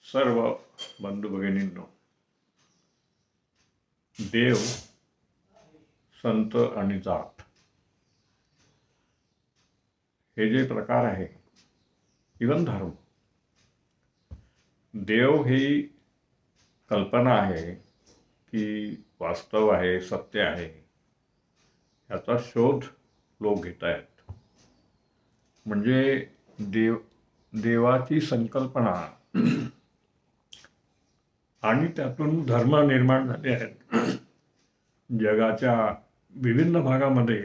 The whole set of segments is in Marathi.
सर्व बंधू भगिनींनो, देव, संत आणि जात हे जे प्रकार आहे, इवन धर्म, देव ही कल्पना आहे की वास्तव आहे, सत्य आहे, याचा शोध लोक घेत आहेत. म्हणजे देवाची संकल्पना आणि त्यातून धर्म निर्माण झाले आहेत. जगाच्या विभिन्न भागामध्ये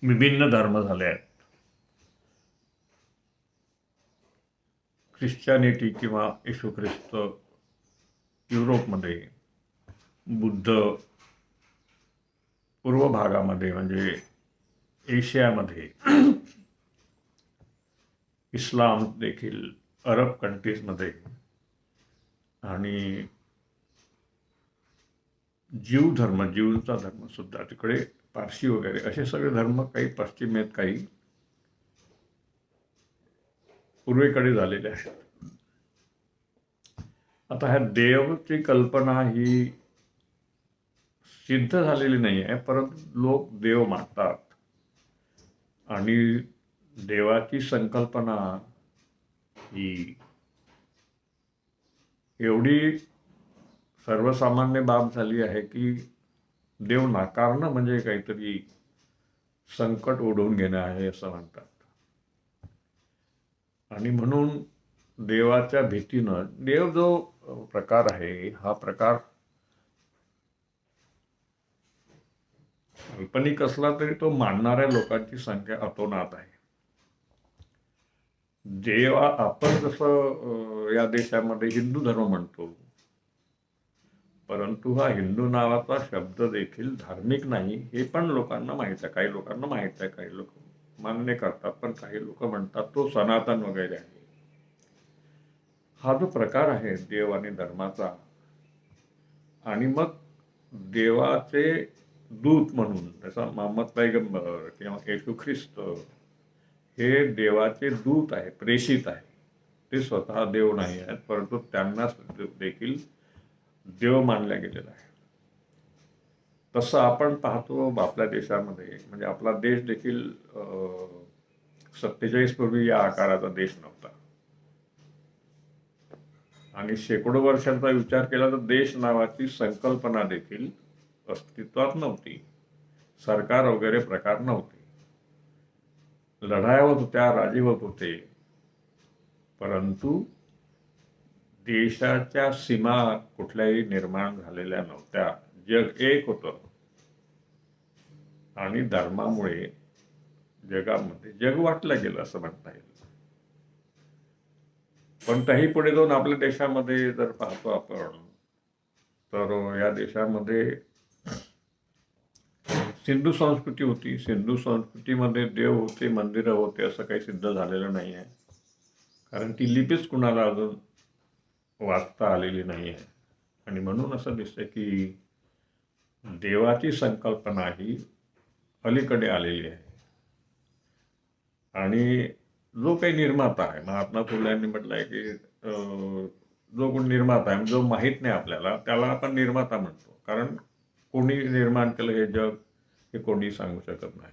विभिन्न धर्म झाले आहेत. ख्रिश्चनिटी किंवा येशू ख्रिस्त युरोपमध्ये, बुद्ध पूर्व भागामध्ये म्हणजे एशियामध्ये, इस्लाम देखील अरब कंट्रीजमध्ये, आणि ज्यूचा धर्म सुद्धा तिकडे, पारशी वगैरे असे सगळे धर्म, काही पश्चिमेत, काही पूर्वेकडे झालेले आहेत. आता ह्या देवची कल्पना ही सिद्ध झालेली नाही आहे, परंतु लोक देव मानतात आणि देवाची संकल्पना ही एवढी सर्वसामान्य बाब झाली आहे की देव नाकारणं म्हणजे काहीतरी संकट ओढवून घेणं आहे असं म्हणतात. आणि म्हणून देवाच्या भीतीनं, देव जो प्रकार आहे हा प्रकार काल्पनिक असला तरी तो मानणाऱ्या लोकांची संख्या अतोनात आहे. देवा, आपण जसं या देशामध्ये हिंदू धर्म म्हणतो, परंतु हा हिंदू नावाचा शब्द देखील धार्मिक नाही हे पण लोकांना माहीत आहे. काही लोकांना माहीत आहे, काही लोक मान्य करतात, पण काही लोक म्हणतात तो सनातन वगैरे आहे. हा जो प्रकार आहे देव आणि धर्माचा, आणि मग देवाचे दूत म्हणून जसा मोहम्मद पैगंबर किंवा येशू ख्रिस्त हे देवाचे दूत आहे, प्रेषित आहे. ते स्वतः देव नाही आहेत, परंतु त्यांना देखील देव मानल्या गेलेला आहे. तसं आपण पाहतो आपल्या देशामध्ये, म्हणजे आपला देश देखील 47 पूर्वी या आकाराचा देश नव्हता. आणि शेकडो वर्षांचा विचार केला तर देश नावाची संकल्पना देखील अस्तित्वात नव्हती. सरकार वगैरे प्रकार नव्हते. लढाया होत होत्या, राजे होत होते, परंतु देशाच्या सीमा कुठल्याही निर्माण झालेल्या नव्हत्या. जग एक होतं आणि धर्मामुळे जगामध्ये जग वाटलं गेलं असं म्हणता येईल. पण त्याही पुढे जाऊन आपल्या देशामध्ये जर पाहतो आपण, तर या देशामध्ये सिंधू संस्कृती होती. सिंधू संस्कृतीमध्ये देव होते, मंदिरं होते, असं काही सिद्ध झालेलं नाही आहे, कारण ती लिपीच कुणाला अजून वाचता आलेली नाही आहे. आणि म्हणून असं दिसतं की देवाची संकल्पना ही अलीकडे आलेली आहे. आणि जो काही निर्माता आहे, महात्मा फुले यांनी म्हटलंय की जो कोण निर्माता आहे, जो माहीत नाही आपल्याला, त्याला आपण निर्माता म्हणतो. कारण कोणी निर्माण केलं हे जग हे कोणी सांगू शकत नाही.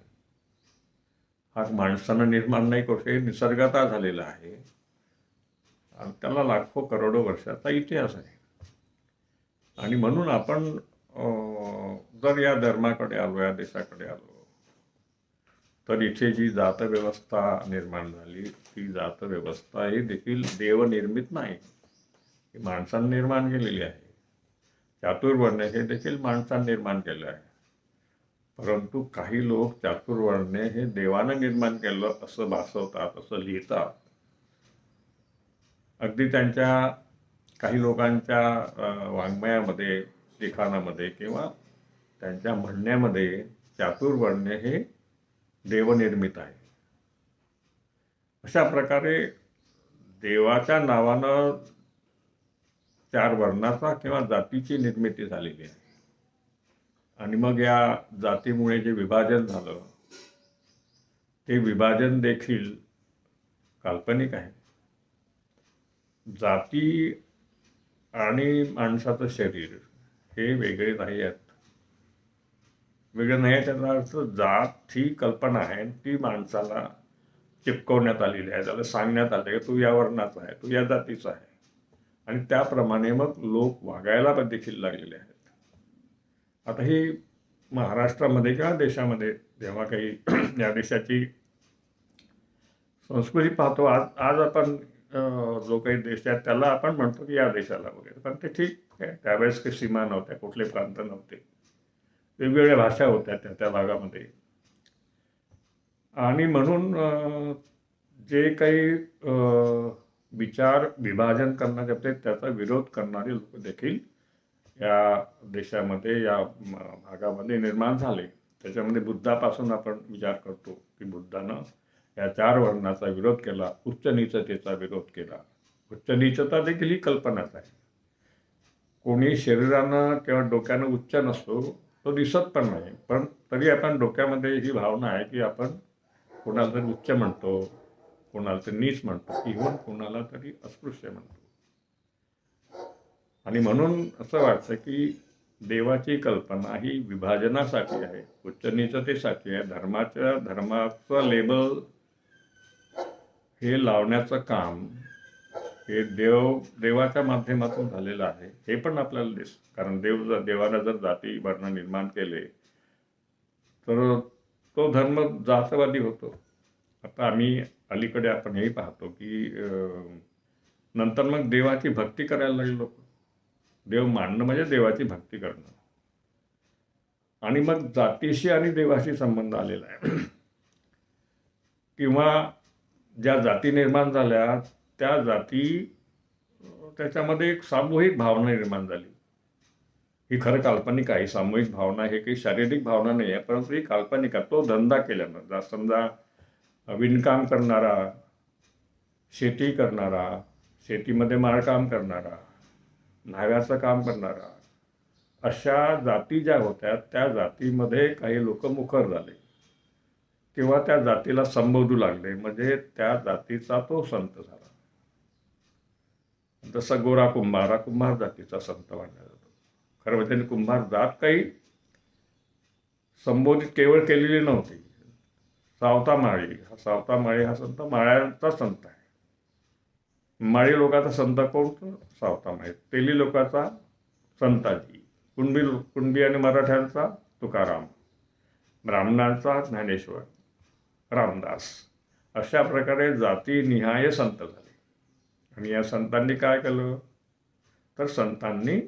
हा माणसानं निर्माण नाही करू, हे निसर्गाचा झालेला आहे आणि त्याला लाखो करोडो वर्षाचा इतिहास आहे. आणि म्हणून आपण जर या धर्माकडे आलो, या देशाकडे आलो, तर इथे जी जातव्यवस्था निर्माण झाली, ती जातव्यवस्था ही देखील देवनिर्मित नाही, ही माणसाने निर्माण केलेली आहे. चातुर्वर्ण्य हे देखील माणसाने निर्माण केलं आहे, परंतु काही लोक चातुर्वर्ण्य हे देवानं निर्माण केलं असं भासवतात, असं लिहितात. अगदी त्यांच्या काही लोकांच्या वाङ्मयामध्ये, लिखाणामध्ये किंवा त्यांच्या म्हणण्यामध्ये चातुर्वर्ण्य हे देवनिर्मित आहे. अशा प्रकारे देवाच्या नावानं 4 वर्णाचा किंवा जातीची निर्मिती झालेली आहे. आणि मग या जातीमुळे जे विभाजन झालं, ते विभाजन देखील काल्पनिक आहे. जाती आणि माणसाचं शरीर हे वेगळे नाही आहेत. वेगळं नाही आहे त्याचा अर्थ जात ही कल्पना आहे, ती माणसाला चिपकवण्यात आलेली आहे, त्याला सांगण्यात आलं की तू या वर्णाचा आहे, तू या जातीचा आहे, आणि त्याप्रमाणे मग लोक वागायला पण देखील लागलेले आहेत. आता ही महाराष्ट्रामध्ये किंवा देशामध्ये जेव्हा काही या देशाची संस्कृती पाहतो, आज आज आपण जो काही देश आहे त्याला आपण म्हणतो की या देशाला वगैरे, पण ते ठीक आहे. त्यावेळेस काही सीमा नव्हत्या, कुठले प्रांत नव्हते, वेगवेगळ्या भाषा होत्या त्या त्या भागामध्ये. आणि म्हणून जे काही विचार विभाजन करण्यात येते त्याचा विरोध करणारे लोक देखील या देशामध्ये, या भागामध्ये निर्माण झाले. त्याच्यामध्ये बुद्धापासून आपण विचार करतो की बुद्धानं या 4 वर्णाचा विरोध केला, उच्च नीचतेचा विरोध केला. उच्च नीचता देखील ही कल्पनाच आहे. कोणी शरीरानं किंवा डोक्यानं उच्च नसतो, तो दिसत पण नाही, पण तरी आपण डोक्यामध्ये ही भावना आहे की आपण कोणाला तरी उच्च म्हणतो, कोणाला तरी नीच म्हणतो, इव्हन कोणाला तरी अस्पृश्य म्हणतो. आणि म्हणून असं वाटतं की देवाची कल्पना ही विभाजनासाठी आहे, उच्च नीचतेसाठी आहे. धर्माचं लेबल हे लावण्याचं काम हे देवाच्या माध्यमातून झालेलं आहे, हे पण आपल्याला दिसतं. कारण देवानं जर जाती वर्ण निर्माण केले तर तो धर्म जातवादी होतो. आता आम्ही अलीकडे आपण हेही पाहतो की नंतर मग देवाची भक्ती करायला लागले लोक. देव मानणं म्हणजे देवाची भक्ती करणं, आणि मग जातीशी आणि देवाशी संबंध आलेला आहे. किंवा ज्या जाती निर्माण झाल्या त्या जाती, त्याच्यामध्ये एक सामूहिक भावना निर्माण झाली. ही खरं काल्पनिक आहे. सामूहिक भावना हे काही शारीरिक भावना नाही आहे, परंतु ही काल्पनिक आहे. तो धंदा केल्यानं, समजा विणकाम करणारा, शेती करणारा, शेतीमध्ये माळकाम करणारा, न्हाव्याचं काम करणारा, अशा जाती ज्या होत्या त्या जातीमध्ये काही लोक मुखर झाले किंवा त्या जातीला संबोधू लागले, म्हणजे त्या जातीचा तो संत झाला. जसा गोरा कुंभार जातीचा संत मानला जातो. खरं म्हणजे त्यांनी कुंभार जात काही संबोधित केवळ केलेली नव्हती. सावता माळी हा संत माळ्यांचा संत आहे. माळी लोकांचा संत कोण? सावता माळी. तेली लोकांचा संताजी, कुणबी आणि मराठ्यांचा तुकाराम, ब्राह्मणांचा ज्ञानेश्वर, रामदास. अशा प्रकारे जातीनिहाय संत झाले. आणि या संतांनी काय केलं तर संतांनी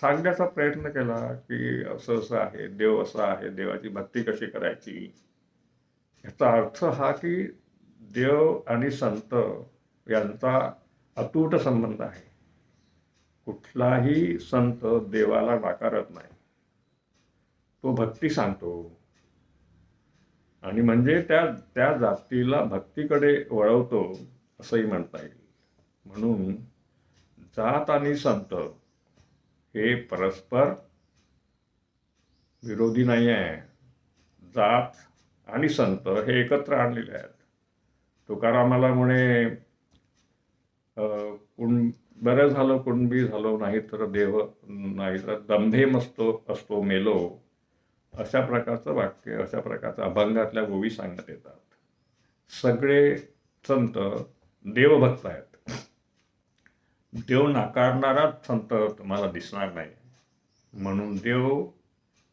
सांगण्याचा प्रयत्न केला की असं असं आहे, देव असा आहे, देवाची भक्ती कशी करायची. याचा अर्थ हा की देव आणि संत यांचा अतूट संबंध आहे. कुठलाही संत देवाला नाकारत नाही, तो भक्ती सांगतो. आणि म्हणजे त्या जातीला भक्तीकडे वळवतो असंही म्हणता येईल. म्हणून जात आणि संत हे परस्पर विरोधी नाही आहे. जात आणि संत हे एकत्र आणलेले आहेत. तुकारामाला म्हणे बरं झालं कुणबी झालो, नाही तर देव, नाही तर दंभेम असतो मेलो. अशा प्रकारचं वाक्य, अशा प्रकारचं अभंगातल्या गोवी सांगण्यात येतात. सगळे संत देवभक्त आहेत. देव नाकारणारा संत तुम्हाला दिसणार नाही. म्हणून देव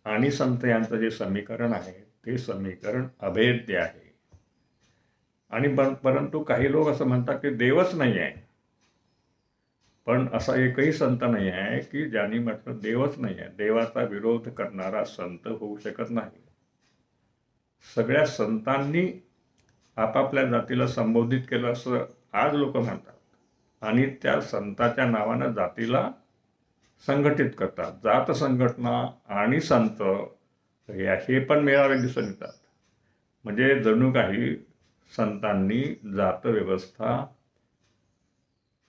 आणि संत यांचं जे समीकरण आहे ते समीकरण अभेद्य आहे. आणि परंतु काही लोक असं म्हणतात की देवच नाही आहे. पण असा एकही संत नाही आहे की ज्यांनी म्हटलं देवच नाही आहे. देवाचा विरोध करणारा संत होऊ शकत नाही. सगळ्या संतांनी आपापल्या जातीला संबोधित केलं असं आज लोक म्हणतात, आणि त्या संताच्या नावानं जातीला संघटित करतात. जात संघटना आणि संत हे पण मेळावे दिसून येतात. म्हणजे जणू काही संतांनी जात व्यवस्था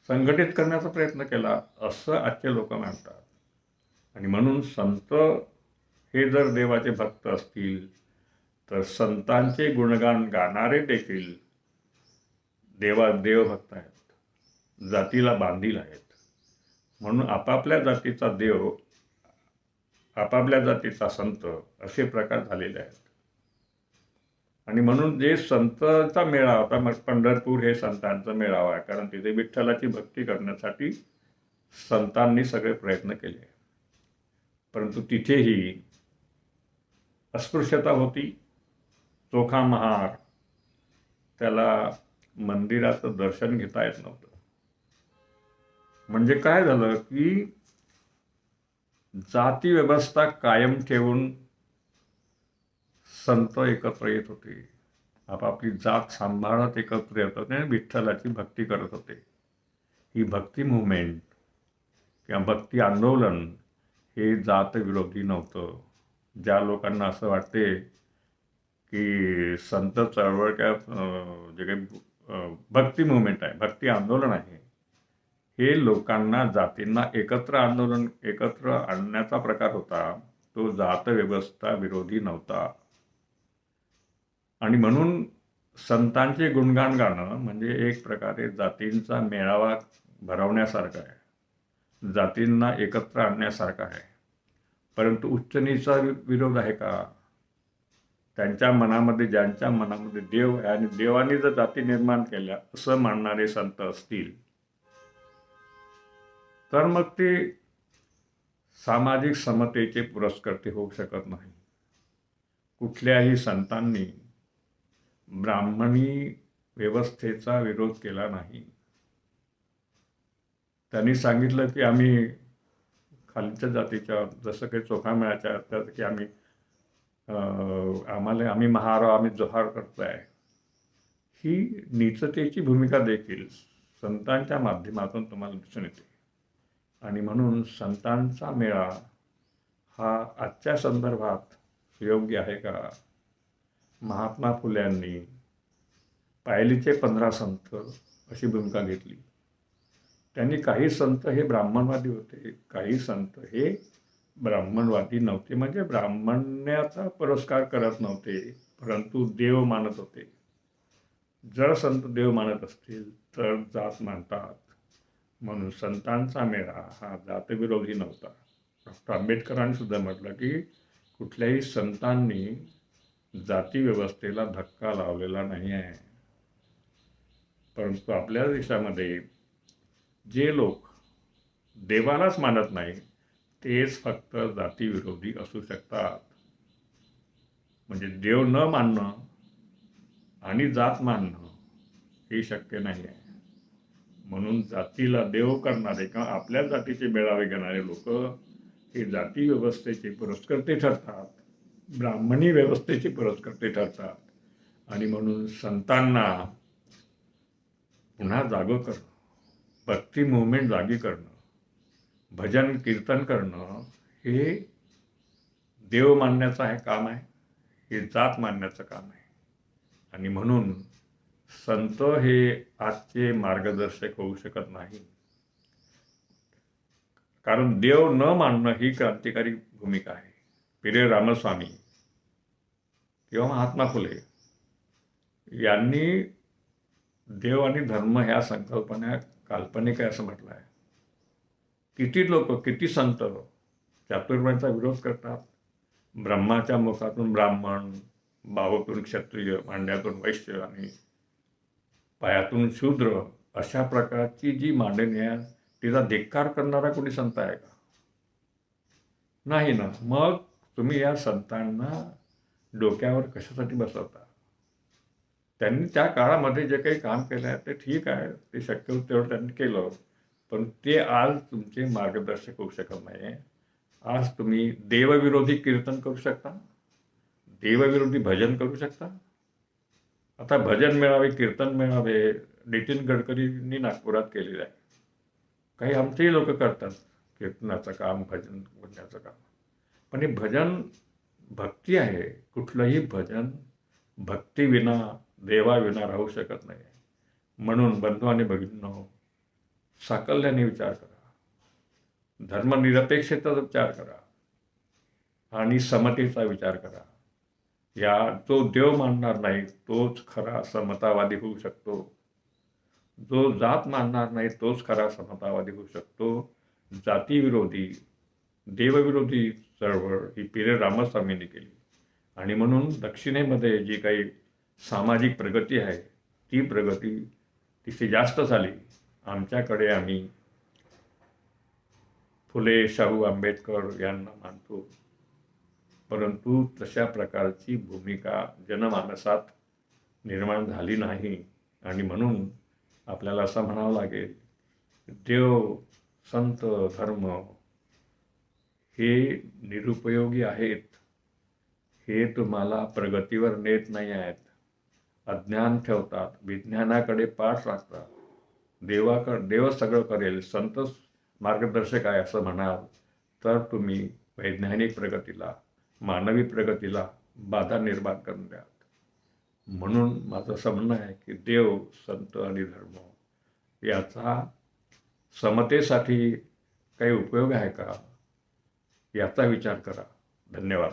संघटित करण्याचा प्रयत्न केला असं आजचे लोक मानतात. आणि म्हणून संत हे जर देवाचे भक्त असतील तर संतांचे गुणगान गाणारे देखील देवभक्त आहेत. जातीला बांधील आहेत. म्हणून आपापल्या जातीचा देव, आपापल्या जातीचा संत असे प्रकार झालेले आहेत. आणि म्हणून जे संतांचा मेळावा होता, मग पंढरपूर हे संतांचा मेळावा आहे, कारण तिथे विठ्ठलाची भक्ती करण्यासाठी संतांनी सगळे प्रयत्न केले. परंतु तिथेही अस्पृश्यता होती, चोखा महार, त्याला मंदिराचं दर्शन घेता येत नव्हतं. म्हणजे काय झालं की जाती व्यवस्था कायम ठेवून संत एकत्र येत होते, आपापली जात सांभाळत एकत्र येत होते आणि विठ्ठलाची भक्ती करत होते. ही भक्ती मुवमेंट किंवा भक्ती आंदोलन हे जात विरोधी नव्हतं. ज्या लोकांना असं वाटते की संत चळवळ जे काही भक्ती मुवमेंट आहे, भक्ती आंदोलन आहे, हे लोकांना जातींना एकत्र आणण्याचा प्रकार होता, तो जात व्यवस्था विरोधी नव्हता. आणि म्हणून संतांचे गुणगान गाणं म्हणजे एक प्रकारे जातींचा मेळावा भरवण्यासारखं आहे, जातींना एकत्र आणण्यासारखं आहे. परंतु उच्च नीचा विरोध आहे का? त्यांच्या मनामध्ये, ज्यांच्या मनामध्ये देव आहे आणि देवाने जर जाती निर्माण केल्या असं मानणारे संत असतील तर मग ते सामाजिक समतेचे पुरस्कर्ते होऊ शकत नाही. कुठल्याही संतांनी ब्राह्मणी व्यवस्थेचा विरोध केला नाही. त्यांनी सांगितलं की आम्ही खालच्या जातीच्या, जसं काही चोखामेळाच्या की आम्ही महाराव, आम्ही जोहार करतोय, ही नीचतेची भूमिका देखील संतांच्या माध्यमातून तुम्हाला दिसून येते. आणि म्हणून संतांचा मेळा हा आजच्या संदर्भात योग्य आहे का? महात्मा फुल्यांनी पायलीचे 15 संत अशी भूमिका घेतली. त्यांनी काही संत हे ब्राह्मणवादी होते, काही संत हे ब्राह्मणवादी नव्हते, म्हणजे ब्राह्मण्याचा पुरस्कार करत नव्हते, परंतु देव मानत होते. जर संत देव मानत असतील तर जात मानतात. म्हणून संतांचा मेळा हा जातविरोधी नव्हता. डॉक्टर आंबेडकरांनी सुद्धा म्हटलं की कुठल्याही संतांनी जाती व्यवस्थेला धक्का लावलेला नाही आहे. परंतु आपल्या देशामध्ये जे लोक देवालाच मानत नाही तेच फक्त जातीविरोधी असू शकतात. म्हणजे देव न मानणं आणि जात मानणं हे शक्य नाही आहे. म्हणून जातीला देव करणारे किंवा आपल्या जातीचे मेळावे घेणारे लोक हे जाती व्यवस्थेचे पुरस्कर्ते ठरतात, ब्राह्मणी व्यवस्थेचे पुरस्कर्ते ठरतात. आणि म्हणून संतांना पुन्हा जागं करणं, भक्ती मुवमेंट जागी करणं, भजन कीर्तन करणं हे देव मानण्याचं आहे काम आहे, हे जात मानण्याचं काम आहे. आणि म्हणून संत हे आजचे मार्गदर्शक होऊ शकत नाही. कारण देव न मानणं ही क्रांतिकारी भूमिका आहे. पिरे रामस्वामी किंवा महात्मा फुले यांनी देव आणि धर्म ह्या संकल्पना काल्पनिक आहे असं म्हटलं आहे. किती लोक, किती संत चातुर्वर्ण्याचा विरोध करतात. ब्रह्माच्या मुखातून ब्राह्मण, बाहूतून क्षत्रिय, मांड्यातून वैश्य आणि पायातून शूद्र अशा प्रकारची जी मांडणी आहे तिचा धिक्कार करणारा कोणी संत आहे का? नाही ना. मग तुम्ही या संतांना डोक्यावर कशासाठी बसवता? त्यांनी त्या काळामध्ये जे काही काम केलं आहे ते ठीक आहे, ते शक्य होतं तेवढं त्यांनी केलं, पण ते आज तुमचे मार्गदर्शक होऊ शकत नाही. आज तुम्ही देवविरोधी कीर्तन करू शकता, देवविरोधी भजन करू शकता. आता भजन मेळावे, कीर्तन मेळावे नितीन गडकरींनी नागपुरात केलेले आहे. काही आमचेही लोक करतात कीर्तनाचं काम, भजन म्हणण्याचं काम. पण हे भजन भक्ती आहे. कुठलंही भजन भक्तीविना, देवाविना राहू शकत नाही. म्हणून बंधू आणि भगिनींनो, साकल्याने विचार करा, धर्मनिरपेक्षतेचा विचार करा आणि समतेचा विचार करा. या जो देव मानणार नाही तोच खरा समतावादी होऊ शकतो. जो जात मानणार नाही तोच खरा समतावादी होऊ शकतो. जातीविरोधी, देवविरोधी चळवळ ही पिरे रामस्वामींनी केली आणि म्हणून दक्षिणेमध्ये जी काही सामाजिक प्रगती आहे ती प्रगती तिथे जास्त झाली. आमच्याकडे आम्ही फुले, शाहू आंबेडकर यांना मानतो, परंतु तशा प्रकारची भूमिका जनमानसात निर्माण झाली नाही आणि म्हणून आपल्याला असं म्हणावं लागेल, देव, संत, धर्म हे निरुपयोगी आहेत. हे तुम्हाला प्रगतीवर नेत नाही आहेत. अज्ञान ठेवतात, विज्ञानाकडे पाठ राखतात. देव सगळं करेल, संत मार्गदर्शक आहे असं म्हणाल तर तुम्ही वैज्ञानिक प्रगतीला, मानवी प्रगतीला बाधा निर्माण करून द्याल. म्हणून माझं असं म्हणणं आहे की देव, संत आणि धर्म याचा समतेसाठी काही उपयोग आहे का याचा विचार करा. धन्यवाद.